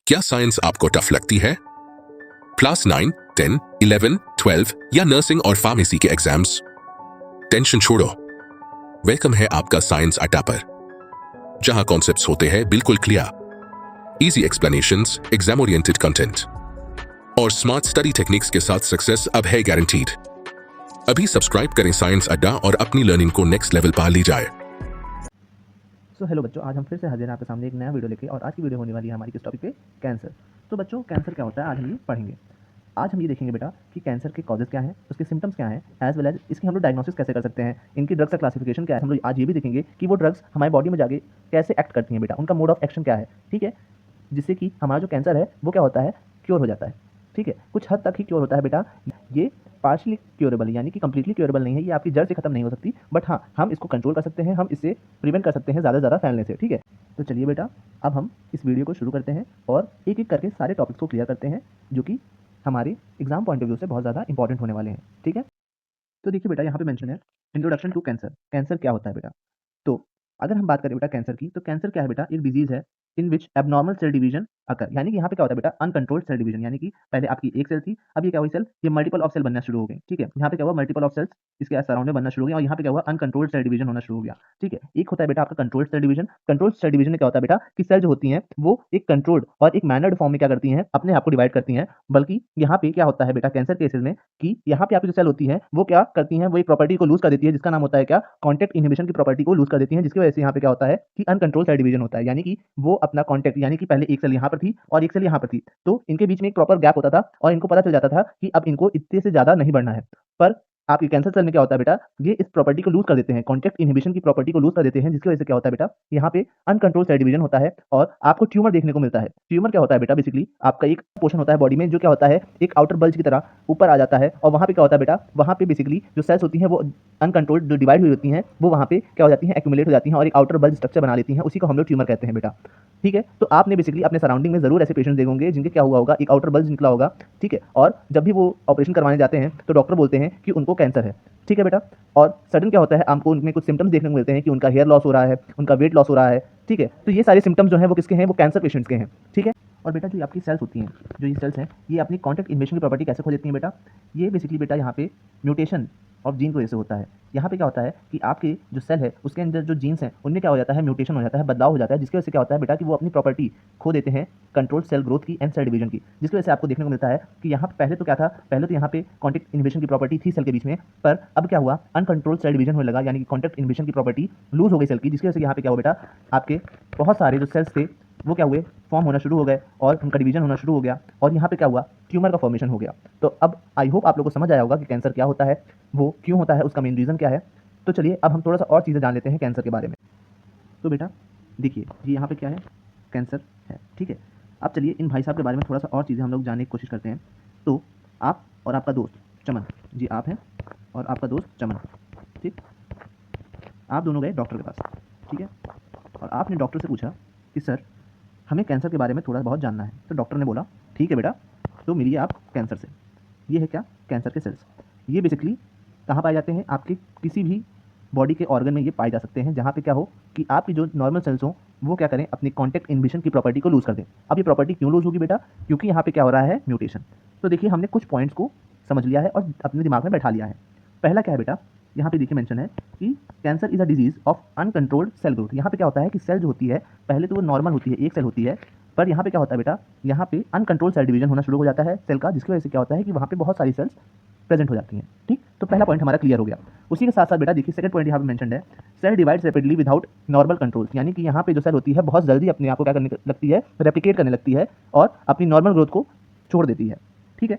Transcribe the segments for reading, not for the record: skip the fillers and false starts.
क्या साइंस आपको टफ लगती है? क्लास 9, 10, 11, 12 या नर्सिंग और फार्मेसी के एग्जाम्स? टेंशन छोड़ो, वेलकम है आपका साइंस अड्डा पर, जहां कॉन्सेप्ट्स होते हैं बिल्कुल clear, easy explanations, exam oriented content और स्मार्ट स्टडी टेक्निक्स के साथ सक्सेस अब है गारंटीड। अभी सब्सक्राइब करें साइंस अड्डा और अपनी लर्निंग को नेक्स्ट लेवल पर ले जाए। हेलो बच्चों, आज हम फिर से हाजिर हैं आपके सामने एक नया वीडियो लेके। और आज की वीडियो होने वाली है हमारी किस टॉपिक पे? कैंसर। तो बच्चों, कैंसर क्या होता है आज हम ये पढ़ेंगे। आज हम ये देखेंगे बेटा कि कैंसर के कॉजेज क्या हैं, उसके सिम्टम्स क्या हैं, एज वेल एज इसकी हम लोग डायग्नोसिस कैसे कर सकते हैं, इनकी ड्रग्स का क्लासिफिकेशन क्या है। हम लोग आज ये भी देखेंगे कि वो ड्रग्स हमारी बॉडी में जाके कैसे एक्ट करती हैं बेटा, उनका मोड ऑफ एक्शन क्या है, ठीक है, जिससे कि हमारा जो कैंसर है वो क्या होता है, क्योर हो जाता है। ठीक है, कुछ हद तक ही क्योर होता है बेटा। ये पार्शली क्योरेबल यानी कि कंप्लीटली क्योरेबल नहीं है, ये आपकी जड़ से खत्म नहीं हो सकती, बट हाँ हम इसको कंट्रोल कर सकते हैं, हम इससे प्रिवेंट कर सकते हैं ज़्यादा से ज़्यादा फैलने से। ठीक है, तो चलिए बेटा अब हम इस वीडियो को शुरू करते हैं और एक एक करके सारे टॉपिक्स को क्लियर करते हैं जो कि हमारे एग्जाम पॉइंट ऑफ व्यू से बहुत ज़्यादा इंपॉर्टेंट होने वाले हैं। ठीक है, तो देखिए बेटा यहाँ पे मेंशन है इंट्रोडक्शन टू कैंसर। कैंसर क्या होता है बेटा? तो अगर हम बात करें बेटा कैंसर की, तो कैंसर क्या है बेटा? एक डिजीज है इन विच एबनॉर्मल सेल डिवीजन अकर, यानी कि यहाँ पे क्या होता है बेटा? अनकंट्रोल्ड सेल डिवीजन, यानी कि पहले आपकी एक सेल थी, अब ये क्या हुई सेल, ये मल्टीपल ऑफ सेल बनना शुरू हो गई। ठीक है, यहाँ पे क्या हुआ, मल्टीपल ऑफ सेल्स इसके सराउंड में बनना शुरू हो गया, और यहाँ पे क्या हुआ, अनकंट्रोल्ड सेल डिवीजन होना शुरू हो गया। ठीक है, एक होता है बेटा आपका controlled cell division. Controlled cell division में क्या होता है बेटा कि सेल जो होती हैं वो एक कंट्रोल्ड और एक मैनर्ड फॉर्म में क्या करती हैं, अपने आप को डिवाइड करती हैं। बल्कि यहाँ पे क्या होता है बेटा कैंसर केसेस में कि यहाँ पे आपकी जो सेल होती है वो क्या करती हैं, वो एक प्रॉपर्टी को लूज कर देती है जिसका नाम होता है क्या, कॉन्टैक्ट इनहिबिशन की प्रॉपर्टी को लूज कर देती है, जिसकी वजह से यहाँ पे क्या होता है कि अनकंट्रोल्ड सेल डिवीजन होता है। यानी कि वो अपना कॉन्टैक्ट, यानी कि पहले एक सेल यहाँ पर थी और एक सेल यहाँ पर थी, तो इनके बीच में एक प्रॉपर गैप होता था और इनको पता चल जाता था कि अब इनको इतने से ज्यादा नहीं बढ़ना है। पर आपके कैंसर सेल में क्या होता है बेटा, ये इस प्रॉपर्टी को लूज कर देते हैं, कॉन्टैक्ट इनहिबिशन की प्रॉपर्टी को लूज कर देते हैं, जिसकी वजह से क्या होता है बेटा, यहाँ पे अनकंट्रोल सेल डिवीजन होता है और आपको ट्यूमर देखने को मिलता है। ट्यूमर क्या होता है बेटा? बेसिकली आपका एक पोर्शन होता है बॉडी में जो क्या होता है, एक आउटर बल्ज की तरह ऊपर आ जाता है, और वहाँ पे क्या होता है बेटा, वहाँ पे बेसिकली जो सेल्स होती हैं वो अनकंट्रोल्ड जो डिवाइड हुई होती हैं वो वहाँ पे क्या हो जाती हैं, एक्यूमुलेट हो जाती हैं और एक आउटर बल्ज स्ट्रक्चर बना लेती हैं, उसी को हम लोग ट्यूमर कहते हैं बेटा। ठीक है, तो आपने बेसिकली अपने सराउंडिंग में जरूर ऐसे पेशेंट देखे होंगे जिनके क्या हुआ होगा, एक आउटर बल्ज निकला होगा। ठीक है, और जब भी वो ऑपरेशन करवाने जाते हैं तो डॉक्टर बोलते हैं कि उनको कैंसर है। ठीक है बेटा, और सडन क्या होता है, आपको उनमें कुछ सिम्टम्स देखने को मिलते हैं कि उनका हेयर लॉस हो रहा है, उनका वेट लॉस हो रहा है। ठीक है, तो ये सारे सिम्टम्स जो हैं वो किसके हैं, वो कैंसर पेशेंट्स के हैं। ठीक है, और बेटा जो आपकी सेल्स होती हैं, जो ये सेल्स हैं, ये अपनी कॉन्टैक्ट इनहिबिशन की प्रॉपर्टी कैसे खो देती हैं बेटा? ये बेसिकली बेटा यहाँ पे म्यूटेशन ऑफ जीन की वजह से होता है। यहाँ पे क्या होता है कि आपके जो सेल है उसके अंदर जो जीन्स हैं उनमें क्या हो जाता है, म्यूटेशन हो जाता है, बदलाव हो जाता है, जिसकी वजह से क्या होता है बेटा कि वो अपनी प्रॉपर्टी खो देते हैं कंट्रोल सेल ग्रोथ की एंड सेल डिवीजन की, जिसकी वजह से आपको देखने को मिलता है कि यहाँ पहले तो क्या था, पहले तो यहाँ पे कॉन्टैक्ट इनहिबिशन की प्रॉपर्टी थी सेल के बीच में, पर अब क्या हुआ, अनकंट्रोल सेल डिवीजन होने लगा, यानी कि कॉन्टैक्ट इनहिबिशन की प्रॉपर्टी लूज हो गई सेल की, जिसकी वजह से यहाँ पे क्या हुआ बेटा, आपके बहुत सारे जो सेल्स थे वो क्या हुए, फॉर्म होना शुरू हो गए और उनका डिवीजन होना शुरू हो गया, और यहाँ पे क्या हुआ, ट्यूमर का फॉर्मेशन हो गया। तो अब आई होप आप लोगों को समझ आया होगा कि कैंसर क्या होता है, वो क्यों होता है, उसका मेन रीज़न क्या है। तो चलिए अब हम थोड़ा सा और चीज़ें जान लेते हैं कैंसर के बारे में। तो बेटा देखिए ये यहाँ पे क्या है, कैंसर है। ठीक है, अब चलिए इन भाई साहब के बारे में थोड़ा सा और चीज़ें हम लोग जानने की कोशिश करते हैं। तो आप और आपका दोस्त चमन, जी आप हैं और आपका दोस्त चमन, ठीक, आप दोनों गए डॉक्टर के पास। ठीक है, और आपने डॉक्टर से पूछा कि सर हमें कैंसर के बारे में थोड़ा बहुत जानना है। तो डॉक्टर ने बोला ठीक है बेटा, तो मिलिए आप कैंसर से। ये है क्या, कैंसर के सेल्स। ये बेसिकली कहाँ पाए जाते हैं, आपके किसी भी बॉडी के ऑर्गन में ये पाए जा सकते हैं जहाँ पे क्या हो कि आपकी जो नॉर्मल सेल्स हों वो क्या करें, अपनी कॉन्टैक्ट इनहिबिशन की प्रॉपर्टी को लूज कर दें। अब ये प्रॉपर्टी क्यों लूज होगी बेटा, क्योंकि यहाँ पे क्या हो रहा है, म्यूटेशन। तो देखिए हमने कुछ पॉइंट्स को समझ लिया है और अपने दिमाग में बैठा लिया है। पहला क्या है बेटा, यहाँ पे देखिए मेंशन है कि cancer is a disease of uncontrolled cell growth. यहाँ पे क्या होता है कि सेल जो होती है पहले तो वो नॉर्मल होती है, एक सेल होती है, पर यहाँ पे क्या होता है बेटा, यहाँ पे अनकंट्रोल सेल डिवीजन होना शुरू हो जाता है सेल का, जिसकी वजह से क्या होता है कि वहाँ पे बहुत सारी सेल्स प्रेजेंट हो जाती हैं। ठीक, तो पहला पॉइंट हमारा क्लियर हो गया। उसी के साथ साथ बेटा देखिए सेकंड पॉइंट यहाँ पे मेंशनड है, cell divides rapidly without normal controls, यानी कि यहाँ पे जो सेल होती है बहुत जल्दी अपने आप को क्या करने लगती है, रेप्लिकेट करने लगती है और अपनी नॉर्मल ग्रोथ को छोड़ देती है। ठीक है,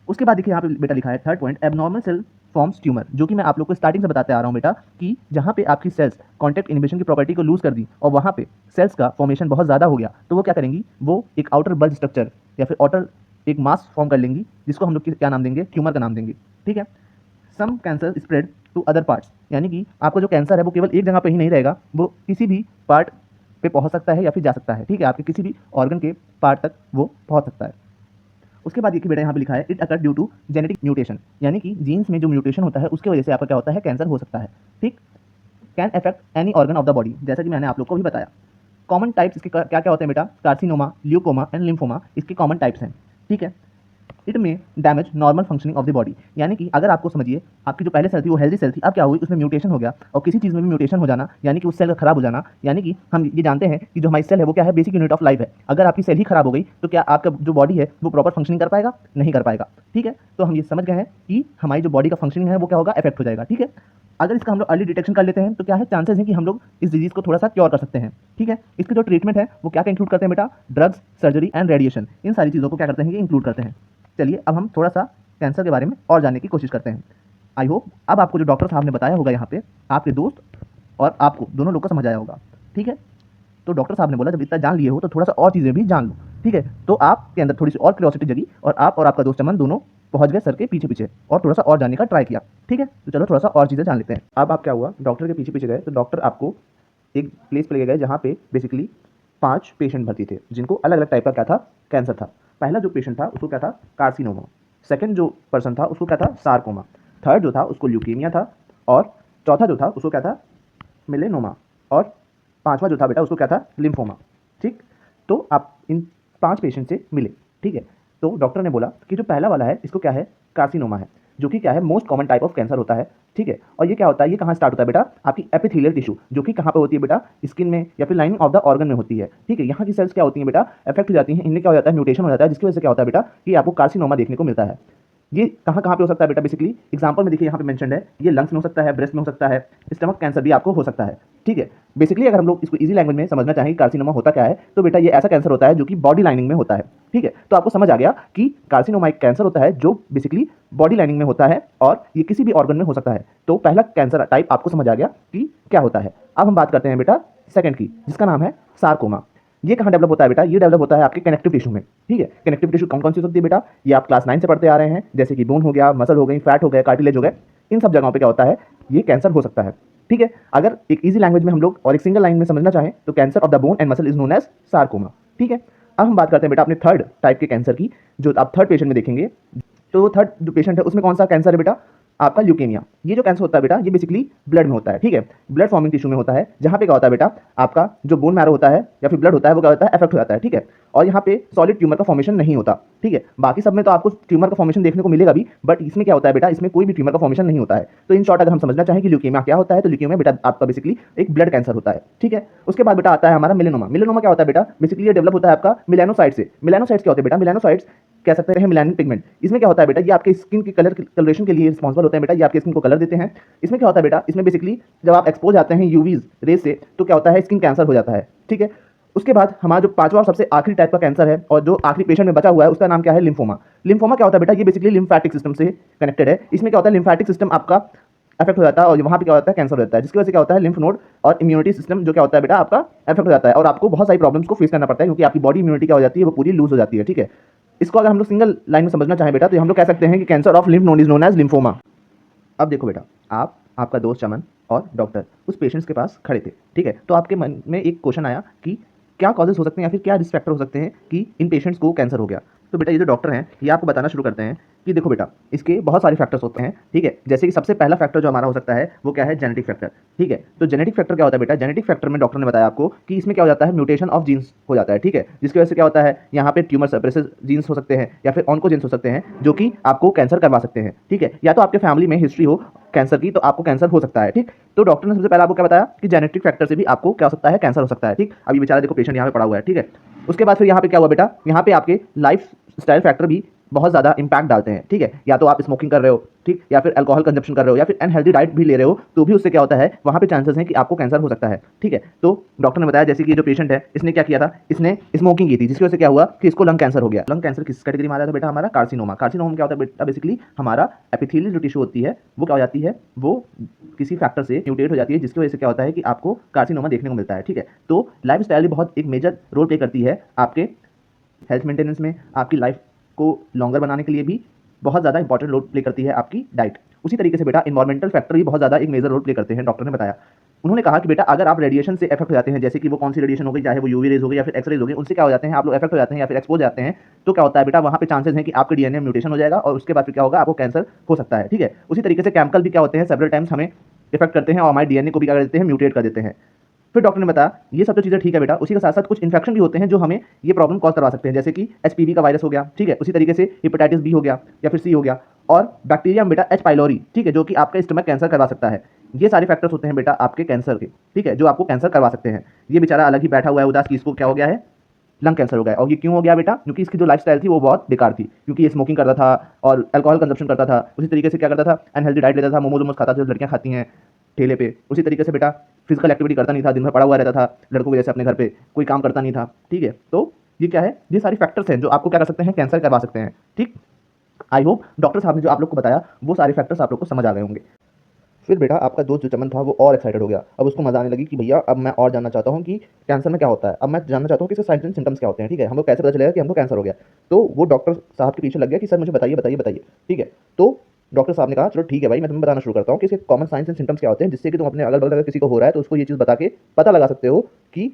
उसके बाद देखिए यहाँ पे बेटा लिखा है third point, abnormal cell forms tumour, जो कि मैं आप लोग को स्टार्टिंग से बताते आ रहा हूँ बेटा कि जहाँ पे आपकी सेल्स कॉन्टैक्ट इनहिबिशन की प्रॉपर्टी को लूज कर दी और वहाँ पे सेल्स का फॉर्मेशन बहुत ज़्यादा हो गया, तो वो क्या करेंगी, वो एक आउटर बल्ज स्ट्रक्चर या फिर आउटर एक मास फॉर्म कर लेंगी, जिसको हम लोग क्या नाम देंगे, ट्यूमर का नाम देंगे। ठीक है, some cancer spread to other parts, यानी कि आपको जो कैंसर है वो केवल एक जगह पे ही नहीं रहेगा, वो किसी भी पार्ट पे पहुंच सकता है या फिर जा सकता है। ठीक है, आपके किसी भी ऑर्गन के पार्ट तक वो पहुंच सकता है। उसके बाद देखिए बेटा यहाँ पे लिखा है it occur due to genetic mutation, यानी कि जीन्स में जो म्यूटेशन होता है उसकी वजह से आपका क्या होता है, कैंसर हो सकता है। ठीक, can affect any organ of the body, जैसा कि मैंने आप लोग को भी बताया। कॉमन टाइप्स इसके क्या क्या होते हैं बेटा, कार्सिनोमा, ल्यूकोमा एंड लिम्फोमा इसके कॉमन टाइप्स हैं, ठीक है। इट में damage normal functioning of the body, यानी कि अगर आपको समझिए आपकी जो पहले सेल थी वो हेल्दी सेल थी, अब क्या हुई उसमें म्यूटेशन हो गया, और किसी चीज़ में भी म्यूटेशन हो जाना यानी कि उस सेल का खराब हो जाना, यानी कि हम ये जानते हैं कि जो हमारी सेल है वो क्या है, बेसिक यूनिट ऑफ लाइफ है। अगर आपकी सेल ही खराब हो गई तो क्या आपका जो बॉडी है वो प्रॉपर फंक्शनिंग कर पाएगा, नहीं कर पाएगा, ठीक है। तो हम ये समझ गए हैं कि हमारी जो बॉडी का फंक्शनिंग है वो क्या होगा, इफेक्ट हो जाएगा, ठीक है। अगर इसका हम लोग अर्ली डिटेक्शन कर लेते हैं तो क्या है, चांसेस हैं कि हम लोग इस डिजीज़ को थोड़ा सा क्योर कर सकते हैं, ठीक है। इसके जो ट्रीटमेंट है वो क्या क्या इंक्लूड करते हैं बेटा, ड्रग्स, सर्जरी एंड रेडिएशन, इन सारी चीज़ों को क्या करते हैं कि इंक्लूड करते हैं। चलिए अब हम थोड़ा सा कैंसर के बारे में और जानने की कोशिश करते हैं। आई होप अब आपको जो डॉक्टर साहब ने बताया होगा यहाँ पे आपके दोस्त और आपको दोनों लोग को समझ आया होगा, ठीक है। तो डॉक्टर साहब ने बोला जब इतना जान लिए हो तो थोड़ा सा और चीज़ें भी जान लो, ठीक है। तो आपके अंदर थोड़ी सी और क्यूरियोसिटी जगी और आप और आपका दोस्त चमन दोनों पहुंच गए सर के पीछे पीछे और थोड़ा सा और जानने का ट्राई किया, ठीक है। तो चलो थोड़ा सा और चीज़ें जान लेते हैं। अब आप क्या हुआ, डॉक्टर के पीछे पीछे गए तो डॉक्टर आपको एक प्लेस पर ले गए जहाँ पे बेसिकली 5 पेशेंट भर्ती थे जिनको अलग अलग टाइप का क्या था, कैंसर था। पहला जो पेशेंट था उसको क्या था, कार्सिनोमा। सेकंड जो पर्सन था उसको क्या था, सार्कोमा। थर्ड जो था उसको ल्यूकीमिया था, और चौथा जो था उसको क्या था, मेलेनोमा, और पांचवा जो था बेटा उसको क्या था, लिम्फोमा, ठीक। तो आप इन 5 पेशेंट से मिले, ठीक है। तो डॉक्टर ने बोला कि जो पहला वाला है इसको क्या है, कार्सिनोमा है, जो कि क्या है, most common type of cancer होता है, ठीक है। और ये क्या होता है, ये कहाँ स्टार्ट होता है बेटा, आपकी एपिथेलियल टिश्यू, जो कि कहाँ पे होती है बेटा, स्किन में या फिर लाइनिंग ऑफ द ऑर्गन में होती है, ठीक है। यहाँ की सेल्स क्या होती हैं बेटा, अफेक्ट हो जाती हैं, इनमें क्या हो जाता है, म्यूटेशन हो जाता है, जिसकी वजह से क्या होता है बेटा कि आपको कार्सिनोमा देखने को मिलता है। ये कहाँ कहाँ पे हो सकता है बेटा, बेसिकली एग्जांपल में देखिए यहाँ पे मेंशन्ड है, ये लंग्स में हो सकता है, ब्रेस्ट में हो सकता है, स्टमक कैंसर भी आपको हो सकता है, ठीक है। बेसिकली अगर हम लोग इसको इजी लैंग्वेज में समझना चाहें कि कार्सिनोमा होता क्या है, तो बेटा ये ऐसा कैंसर होता है जो कि बॉडी लाइनिंग में होता है, ठीक है। तो आपको समझ आ गया कि कार्सिनोमा एक कैंसर होता है जो बेसिकली बॉडी लाइनिंग में होता है और ये किसी भी ऑर्गन में हो सकता है। तो पहला कैंसर टाइप आपको समझ आ गया कि क्या होता है। अब हम बात करते हैं बेटा सेकंड की, जिसका नाम है सार्कोमा। ये कहाँ डेवलप होता है बेटा, ये डेवलप होता है आपके कनेक्टिव टिश्यू में, ठीक है। कनेक्टिव टिश्यू कौन कौन सी होती है बेटा, ये आप क्लास 9 से पढ़ते आ रहे हैं, जैसे कि बोन हो गया, मसल हो गई, फैट हो गया, कार्टिलेज हो गए, इन सब जगहों पे क्या होता है, ये कैंसर हो सकता है, ठीक है। अगर एक इजी लैंग्वेज में हम लोग और एक सिंगल लाइन में समझना चाहें तो cancer of the bone and muscle is known as sarcoma, ठीक है। अब हम बात करते हैं बेटा अपने थर्ड टाइप के कैंसर की, जो आप थर्ड पेशेंट में देखेंगे। तो थर्ड जो पेशेंट है उसमें कौन सा कैंसर है बेटा, आपका ल्यूकेमिया। ये जो कैंसर होता है बेटा ये बेसिकली ब्लड में होता है, ठीक है, ब्लड फॉर्मिंग टिश्यू में होता है, जहाँ पे क्या होता है बेटा, आपका जो बोन मैरो होता है या फिर ब्लड होता है वो क्या होता है, अफेक्ट हो जाता है, ठीक है। और यहाँ पे सॉलिड ट्यूमर का फॉर्मेशन नहीं होता, ठीक है। बाकी सब में तो आपको ट्यूमर का फॉर्मेशन देखने को मिलेगा भी, बट इसमें क्या होता है बेटा, इसमें कोई भी ट्यूमर का फॉर्मेशन नहीं होता है। तो इन शॉर्ट अगर हम समझना चाहें कि ल्यूकेमिया क्या होता है, तो ल्यूकेमिया बेटा आपका बेसिकली एक ब्लड कैंसर होता है, ठीक है। उसके बाद बेटा आता है हमारा मेलेनोमा। मेलेनोमा क्या होता है बेटा, बेसिकली ये डेवलप होता है आपका मिलेनोसाइट से। मिलेनोसाइट्स क्या होते हैं बेटा, मिलेनोसाइट्स कह सकते हैं मिलानिन पिगमेंट। इसमें क्या होता है बेटा, ये आपके स्किन की कलरेशन के लिए रिस्पॉन्सिबल होते हैं बेटा, ये आपके स्किन को कलर देते हैं। इसमें क्या होता है बेटा, इसमें बेसिकली जब आप एक्सपोज आते हैं यूवीज रेज से तो क्या होता है, स्किन कैंसर हो जाता है, ठीक है। उसके बाद हमारा जो पांचवा और सबसे आखिरी टाइप का कैंसर है और जो आखिरी पेशेंट में बचा हुआ है उसका नाम क्या है, लिम्फोमा। लिम्फोमा क्या होता है बेटा, ये बेसिकली लिम्फेटिक सिस्टम से कनेक्टेड है। इसमें क्या होता है, लिम्फेटिक सिस्टम आपका अफेक्ट हो जाता है और वहाँ पे क्या होता है, कैंसर हो जाता है, जिसकी वजह से क्या होता है, लिम्फ नोड और इम्यूनिटी सिस्टम जो क्या होता है बेटा आपका अफेक्ट हो जाता है और आपको बहुत सारी प्रॉब्लम्स को फेस करना पड़ता है, क्योंकि आपकी बॉडी इम्यूनिटी क्या हो जाती है, वो पूरी लूज हो जाती है, ठीक है। इसको अगर हम लोग सिंगल लाइन में समझना चाहें बेटा तो हम लोग कह सकते हैं कि cancer of lymph node is known as lymphoma. अब देखो बेटा, आप, आपका दोस्त चमन और डॉक्टर उस पेशेंट्स के पास खड़े थे, ठीक है। तो आपके मन में एक क्वेश्चन आया कि क्या कॉजेज हो सकते हैं या फिर क्या रिस्क फैक्टर हो सकते हैं कि इन पेशेंट्स को कैंसर हो गया। तो बेटा ये जो डॉक्टर हैं ये आपको बताना शुरू करते हैं कि देखो बेटा इसके बहुत सारे फैक्टर्स होते हैं, ठीक है। जैसे कि सबसे पहला फैक्टर जो हमारा हो सकता है वो क्या है, जेनेटिक फैक्टर, ठीक है। तो जेनेटिक फैक्टर क्या होता है बेटा, जेनेटिक फैक्टर में डॉक्टर ने बताया आपको कि इसमें क्या हो जाता है, म्यूटेशन ऑफ जीन्स हो जाता है, ठीक है। जिसकी वजह से क्या होता है, यहाँ पे ट्यूमर सप्रेसिव जीन्स हो सकते हैं या फिर ऑन्कोजेंस हो सकते हैं जो कि आपको कैंसर करवा सकते हैं, ठीक है। या तो आपके फैमिली में हिस्ट्री हो कैंसर की तो आपको कैंसर हो सकता है, ठीक। तो डॉक्टर ने सबसे पहले आपको क्या बताया कि जेनेटिक फैक्टर से भी आपको क्या हो सकता है, कैंसर हो सकता है, ठीक। अभी बेचारा देखो पेशेंट यहाँ पे पड़ा हुआ है, ठीक है। उसके बाद फिर यहाँ पे क्या हुआ बेटा, यहाँ पे आपके लाइफ स्टाइल फैक्टर भी बहुत ज़्यादा इंपैक्ट डालते हैं, ठीक है। या तो आप स्मोकिंग कर रहे हो, ठीक, या फिर अल्कोहल कंजप्शन कर रहे हो या फिर अनहेल्दी डाइट भी ले रहे हो, तो भी उससे क्या होता है, वहाँ पे चांसेस हैं कि आपको कैंसर हो सकता है, ठीक है। तो डॉक्टर ने बताया जैसे कि जो पेशेंट है इसने क्या किया था, इसने स्मोकिंग की थी, जिसकी वजह से क्या हुआ कि इसको लंग कैंसर हो गया। लंग कैंसर किस कैटेगरी में आ रहा था बेटा, हमारा कार्सिनोमा। कार्सिनोमा क्या होता है बेटा, बेसिकली हमारा एपिथेलियल जो टिश्यू होती है वो क्या हो जाती है, वो किसी फैक्टर से म्यूटेट हो जाती है, जिसकी वजह से क्या होता है कि आपको कार्सिनोमा देखने को मिलता है, ठीक है। तो लाइफ स्टाइल भी बहुत एक मेजर रोल प्ले करती है आपके हेल्थ मेंटेनेंस में, आपकी लाइफ को लॉन्गर बनाने के लिए भी बहुत ज़्यादा इंपॉर्टेंट रोल प्ले करती है आपकी डाइट। उसी तरीके से बेटा इन्वायरमेंटल फैक्टर भी बहुत ज़्यादा एक मेजर रोल प्ले करते हैं, डॉक्टर ने बताया। उन्होंने कहा कि बेटा अगर आप रेडिएशन से इफेक्ट हो जाते हैं, जैसे कि वो कौन सी रेडिएशन हो गई, चाहे वो यूवी रेज हो गई या फिर एक्स रेज हो गई, उनसे क्या हो जाते हैं, आप लोग इफेक्ट हो जाते हैं या फिर एक्सपोज जाते हैं, तो क्या होता है बेटा, वहाँ पे चांसेस हैं कि आपके डीएनए म्यूटेशन हो जाएगा और उसके बाद फिर क्या होगा, आपको कैंसर हो सकता है, ठीक है। उसी तरीके से केमिकल भी क्या होते हैं, सेवरल टाइम्स हमें इफेक्ट करते हैं और हमारे डीएनए को भी क्या कर देते हैं, म्यूटेट कर देते हैं। फिर डॉक्टर ने बताया ये सब तो चीज़ें ठीक है बेटा, उसी के साथ साथ कुछ इन्फेक्शन भी होते हैं जो हमें ये प्रॉब्लम कॉज करवा सकते हैं, जैसे कि एचपीवी का वायरस हो गया, ठीक है, उसी तरीके से हेपेटाइटिस बी हो गया या फिर सी हो गया, और बैक्टीरिया में बेटा एच पाइलोरी, ठीक है, जो कि आपका स्टमक कैंसर करवा सकता है। ये सारे फैक्टर्स होते हैं बेटा आपके कैंसर के, ठीक है, जो आपको कैंसर करवा सकते हैं। ये बेचारा अलग ही बैठा हुआ है उदास कि इसको क्या हो गया है, लंग कैंसर हो गया। और ये क्यों हो गया बेटा? क्योंकि इसकी जो लाइफस्टाइल थी वो बहुत बेकार थी, क्योंकि ये स्मोकिंग करता था और अल्कोहल कंजप्शन करता था, उसी तरीके से क्या करता था, अनहेल्दी डाइट लेता था, मोमोज वोमोज खाता था जो लड़कियां खाती हैं ठेले पे, उसी तरीके से बेटा फिजिकल एक्टिविटी करता नहीं था, दिन भर पड़ा हुआ रहता था लड़कों के जैसे अपने घर पे, कोई काम करता नहीं था, ठीक है। तो ये क्या है, ये सारी फैक्टर्स हैं जो आपको क्या कर सकते हैं, कैंसर करवा सकते हैं, ठीक। आई होप डॉक्टर साहब ने जो आप लोग को बताया वो सारे फैक्टर्स आप लोग को समझ आ गए होंगे। फिर बेटा आपका दोस्त जो चमन था वो और एक्साइटेड हो गया, अब उसको मजा आने लगी कि भैया अब मैं और जानना चाहता हूँ कि कैंसर में क्या होता है, अब मैं जानना चाहता हूँ कि इसके साइंस एंड सिम्टम्स क्या होते हैं, ठीक है, हमको कैसे पता चलेगा कि हमको कैंसर हो गया। तो वो डॉक्टर साहब के पीछे लग गया कि सर मुझे बताइए बताइए बताइए, ठीक है। तो डॉक्टर साहब ने कहा चलो ठीक है भाई, मैं तुम्हें बताना शुरू करता हूँ कि इसके कॉमन साइंस एंड सिम्टम्स क्या होते हैं, जिससे कि तुम अपने अगल बगल अगर किसी को हो रहा है तो उसको ये चीज़ बता के पता लगा सकते हो कि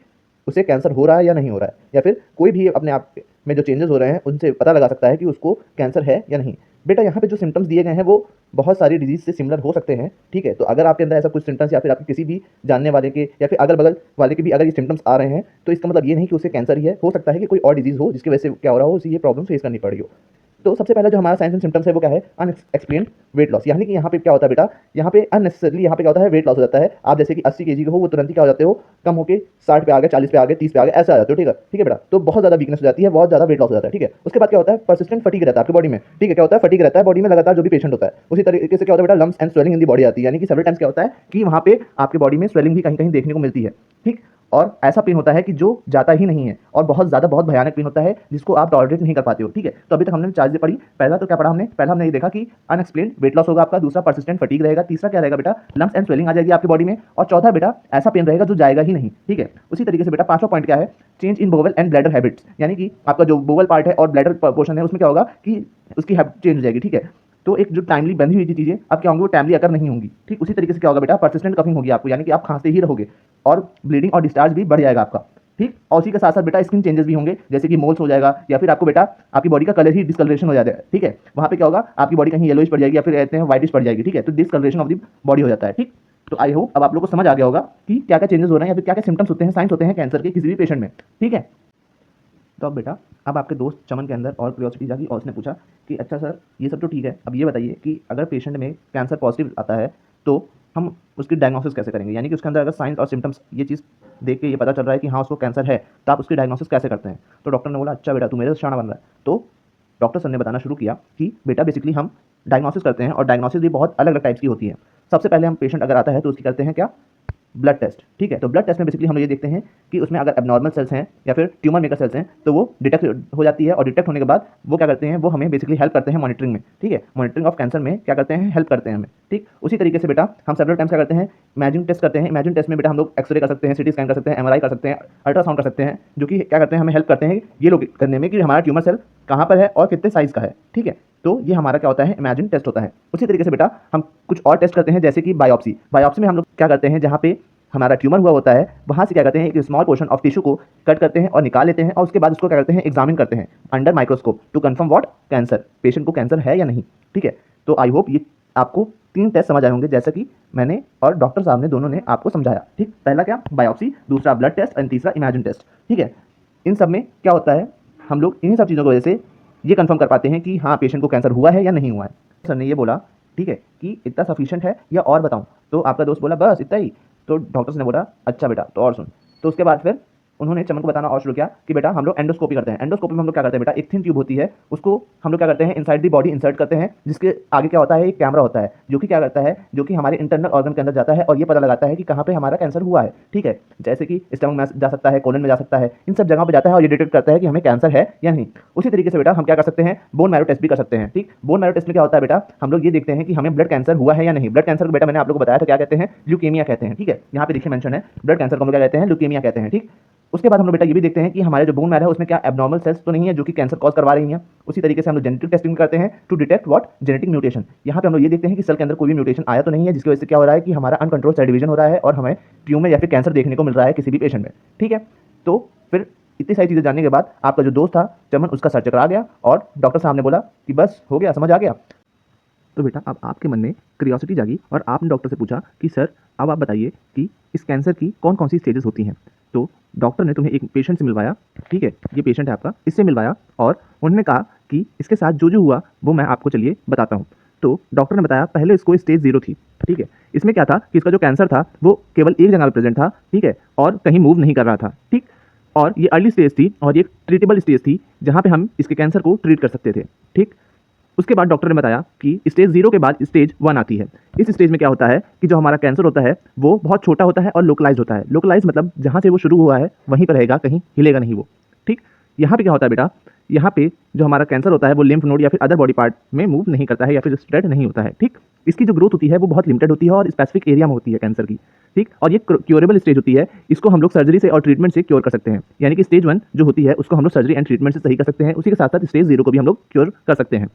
उसे कैंसर हो रहा है या नहीं हो रहा है, या फिर कोई भी अपने आप में जो चेंजेस हो रहे हैं उनसे पता लगा सकता है कि उसको कैंसर है या नहीं। बेटा यहाँ पे जो सिम्टम्स दिए गए हैं वो बहुत सारी डिजीज से सिमिलर हो सकते हैं, ठीक है। तो अगर आपके अंदर ऐसा कुछ सिम्टम्स या फिर आपके किसी भी जानने वाले के या फिर अगल बगल वाले के भी अगर ये सिम्टम्स आ रहे हैं तो इसका मतलब ये नहीं कि उसे कैंसर ही है, हो सकता है कि कोई और डिजीज हो जिसकी वजह से क्या हो रहा हो, उसे ये प्रॉब्लम फेस करनी पड़ रही हो। तो सबसे पहला जो हमारा साइंस एंड सिम्टम्स है वो क्या है, अनएक्सप्लेन्ड वेट लॉस, यानी कि यहाँ पे क्या होता है बेटा, यहाँ पे अननेसेसरली यहाँ पे क्या होता है, वेट लॉस हो जाता है। आप जैसे कि 80 kg के हो, वो तुरंत ही क्या हो जाते हो, कम होकर 60 पे आ गए, 40 पे आ गए, 30 पे आ गए, ऐसे आ जाते हो, ठीक है बेटा। तो बहुत ज़्यादा वीकनेस हो जाती है, बहुत ज़्यादा वेट लॉस हो जाता है, ठीक है। उसके बाद क्या होता है, परसिस्टेंट फटीग रहता है आपकी बॉडी में, ठीक है, क्या होता है, फटीग रहता है बॉडी में लगातार जो भी पेशेंट होता है। उसी तरीके से क्या होता है बेटा, lumps and swelling in the body आती है, यानी कि सेवरल टाइम्स क्या होता है कि वहाँ पे आपकी बॉडी में स्वेलिंग भी कहीं कहीं देखने को मिलती है, ठीक। और ऐसा पेन होता है कि जो जाता ही नहीं है और बहुत ज़्यादा बहुत भयानक पेन होता है जिसको आप टॉलरेट नहीं कर पाते हो, ठीक है। तो अभी तक हमने 4 चीजें पढ़ी। पहला तो क्या पढ़ा हमने, पहला हमने ये देखा कि अनएक्सप्लेन्ड वेट लॉस होगा आपका, दूसरा परसिस्टेंट फटीग रहेगा, तीसरा क्या रहेगा बेटा, लम्स एंड स्वेलिंग आ जाएगी आपकी बॉडी में, और चौथा बेटा ऐसा पेन रहेगा जो जाएगा ही नहीं, ठीक है। उसी तरीके से बेटा पांचवा पॉइंट क्या है, change in bowel and bladder habits, यानी कि आपका जो बोवल पार्ट है और ब्लैडर पोर्शन है उसमें क्या होगा कि उसकी हैबिट चेंज हो जाएगी, ठीक है। तो एक जो टाइमली बंधी हुई थी चीजें अब क्या होंगी, वो टाइमली अकर नहीं होंगी, ठीक। उसी तरीके से क्या होगा बेटा, परसिस्टेंट कफिंग होगी आपको, यानी कि आप खांसते ही रहोगे और ब्लीडिंग और डिस्चार्ज भी बढ़ जाएगा आपका, ठीक। और उसी के साथ साथ बेटा स्किन चेंजेस भी होंगे, जैसे कि मोल्स हो जाएगा या फिर आपको बेटा आपकी बॉडी का कलर ही डिस्कलरेशन हो जाता है, ठीक है। वहाँ पे क्या होगा, आपकी बॉडी कहीं येलोइश पड़ जाएगी या फिर कहते हैं व्हाइटिश पड़ जाएगी, ठीक है। तो डिस्कलरेशन ऑफ द बॉडी हो जाता है, ठीक। तो आई होप अब आप लोग को समझ आ गया होगा कि क्या क्या चेंजेस हो रहे हैं या फिर क्या क्या सिम्टम्स होते हैं, साइंस होते हैं कैंसर के किसी भी पेशेंट में, ठीक है। तो अब बेटा अब आपके दोस्त चमन के अंदर और क्यूरियोसिटी जागी और उसने पूछा कि अच्छा सर ये सब तो ठीक है, अब ये बताइए कि अगर पेशेंट में कैंसर पॉजिटिव आता है तो हम उसकी डायग्नोसिस कैसे करेंगे, यानी कि उसके अंदर अगर साइंस और सिम्टम्स ये चीज़ देख के ये पता चल रहा है कि हाँ उसको कैंसर है, तो आप उसकी डायग्नोसिस कैसे करते हैं। तो डॉक्टर ने बोला अच्छा बेटा तू मेरे से शाना बन रहा है। तो डॉक्टर सर ने बताना शुरू किया कि बेटा बेसिकली हम डायग्नोसिस करते हैं और डायग्नोसिस भी बहुत अलग अलग टाइप्स की होती है। सबसे पहले हम पेशेंट अगर आता है तो उसकी करते हैं क्या, ब्लड टेस्ट, ठीक है। तो ब्लड टेस्ट में बेसिकली हम लोग ये देखते हैं कि उसमें अगर एबनॉर्मल सेल्स हैं या फिर ट्यूमर मेकर सेल्स हैं तो वो डिटेक्ट हो जाती है, और डिटेक्ट होने के बाद वो क्या करते हैं, वो हमें बेसिकली हेल्प करते हैं मॉनिटरिंग में, ठीक है। मॉनिटरिंग ऑफ कैंसर में क्या करते हैं, हेल्प करते हैं हमें, ठीक। उसी तरीके से बेटा हम सेवरल टाइम्स क्या करते हैं, इमेजिंग टेस्ट करते हैं। इमेजिंग टेस्ट में बेटा हम लोग एक्सरे कर सकते हैं, सिटी स्कैन कर सकते हैं, एमआरआई कर सकते हैं, अल्ट्रासाउंड कर सकते हैं, जो कि क्या करते हैं, हमें हेल्प करते हैं ये लोग करने में कि हमारा ट्यूमर सेल कहाँ पर है और कितने साइज का है, ठीक है। तो ये हमारा क्या होता है, इमेजिन टेस्ट होता है। उसी तरीके से बेटा हम कुछ और टेस्ट करते हैं, जैसे कि बायोप्सी। बायोप्सी में हम लोग क्या करते हैं, जहाँ पे हमारा ट्यूमर हुआ होता है वहाँ से क्या करते हैं, एक स्मॉल पोर्शन ऑफ टिश्यू को कट करते हैं और निकाल लेते हैं, और उसके बाद उसको क्या करते हैं, एग्जामिन करते हैं under microscope to confirm what, cancer, patient को कैंसर है या नहीं, ठीक है। तो आई होप ये आपको 3 टेस्ट समझ आए होंगे, जैसा कि मैंने और डॉक्टर साहब ने दोनों ने आपको समझाया, ठीक। पहला क्या, बायोप्सी, दूसरा ब्लड टेस्ट एंड तीसरा इमेजिन टेस्ट, ठीक है। इन सब में क्या होता है, हम लोग इन्हीं सब चीज़ों की वजह से ये कंफर्म कर पाते हैं कि हाँ पेशेंट को कैंसर हुआ है या नहीं हुआ है। सर ने ये बोला ठीक है कि इतना सफिशिएंट है या और बताऊं, तो आपका दोस्त बोला बस इतना ही। तो डॉक्टर्स ने बोला अच्छा बेटा तो और सुन। तो उसके बाद फिर उन्होंने चमन को बताना और शुरू किया कि बेटा हम लोग एंडोस्कोपी करते हैं। एंडोस्कोपी में हम लोग क्या करते हैं बेटा, एक थिन ट्यूब होती है, उसको हम लोग क्या करते हैं, इनसाइड दी बॉडी इंसर्ट करते हैं, जिसके आगे क्या होता है, एक कैमरा होता है जो कि क्या करता है, जो कि हमारे इंटरनल ऑर्गन के अंदर जाता है और ये पता लगाता है कि कहाँ पे हमारा कैंसर हुआ है, ठीक है। जैसे कि स्टमक में जा सकता है, कोलन में जा सकता है, इन सब जगह पर जाता है और ये डिटेक्ट करता है कि हमें कैंसर है या नहीं। उसी तरीके से बेटा हम क्या कर सकते हैं, बोन मैरो टेस्ट भी कर सकते हैं, ठीक। बोन मैरो टेस्ट में क्या होता है बेटा, हम लोग ये देखते हैं कि हमें ब्लड कैंसर हुआ है या नहीं। ब्लड कैंसर को बेटा मैंने आप लोग को बताया था क्या कहते हैं, ल्यूकेमिया कहते हैं, ठीक है। यहाँ पे देखिए मेंशन है, ब्लड कैंसर को हम लोग क्या कहते हैं, ल्यूकेमिया कहते हैं, ठीक। उसके बाद हम लोग बेटा ये भी देखते हैं कि हमारे जो बोन मैरो है उसमें क्या एबनॉर्मल सेल्स तो नहीं है जो कि कैंसर कॉज करवा रही हैं। उसी तरीके से हम लोग जेनेटिक टेस्टिंग करते हैं to detect what, genetic mutation. यहाँ पे हम लोग ये देखते हैं कि सेल के अंदर कोई भी म्यूटेशन आया तो नहीं है, जिसकी वजह से क्या हो रहा है कि हमारा अनकंट्रोल सेल डिवीजन हो रहा है और हमें ट्यूमर या फिर कैंसर देखने को मिल रहा है किसी भी पेशेंट में, ठीक है। तो फिर इतनी सारी चीज़ें जानने के बाद आपका जो दोस्त था चमन, उसका सर चकरा गया और डॉक्टर साहब ने बोला कि बस हो गया, समझ आ गया। तो बेटा अब आपके मन में क्यूरियोसिटी जागी और आपने डॉक्टर से पूछा कि सर अब आप बताइए कि इस कैंसर की कौन कौन सी स्टेजेस होती हैं। तो डॉक्टर ने तुम्हें एक पेशेंट से मिलवाया, ठीक है, ये पेशेंट है आपका, इससे मिलवाया और उन्होंने कहा कि इसके साथ जो जो हुआ वो मैं आपको चलिए बताता हूँ। तो डॉक्टर ने बताया पहले इसको स्टेज 0 थी, ठीक है। इसमें क्या था कि इसका जो कैंसर था वो केवल एक जगह पे प्रेजेंट था, ठीक है, और कहीं मूव नहीं कर रहा था, ठीक। और ये अर्ली स्टेज थी और ये ट्रीटेबल स्टेज थी जहाँ पे हम इसके कैंसर को ट्रीट कर सकते थे, ठीक। उसके बाद डॉक्टर ने बताया कि स्टेज 0 के बाद स्टेज 1 आती है। इस स्टेज में क्या होता है कि जो हमारा कैंसर होता है वो बहुत छोटा होता है और लोकलाइज्ड होता है। लोकलाइज्ड मतलब जहाँ से वो शुरू हुआ है वहीं पर रहेगा, कहीं हिलेगा नहीं वो, ठीक। यहाँ पे क्या होता है बेटा, यहाँ पे जो हमारा कैंसर होता है वो लिम्फ नोड या फिर अदर बॉडी पार्ट में मूव नहीं करता है या फिर स्प्रेड नहीं होता है, ठीक। इसकी जो ग्रोथ होती है वो बहुत लिमिटेड होती है और स्पेसिफिक एरिया में होती है कैंसर की, ठीक। और ये क्योरेबल स्टेज होती है, इसको हम लोग सर्जरी से और ट्रीटमेंट से क्योर कर सकते हैं। यानी कि स्टेज 1 जो होती है उसको हम लोग सर्जरी एंड ट्रीटमेंट से सही कर सकते हैं, उसी के साथ साथ स्टेज 0 को भी हम लोग क्योर कर सकते हैं।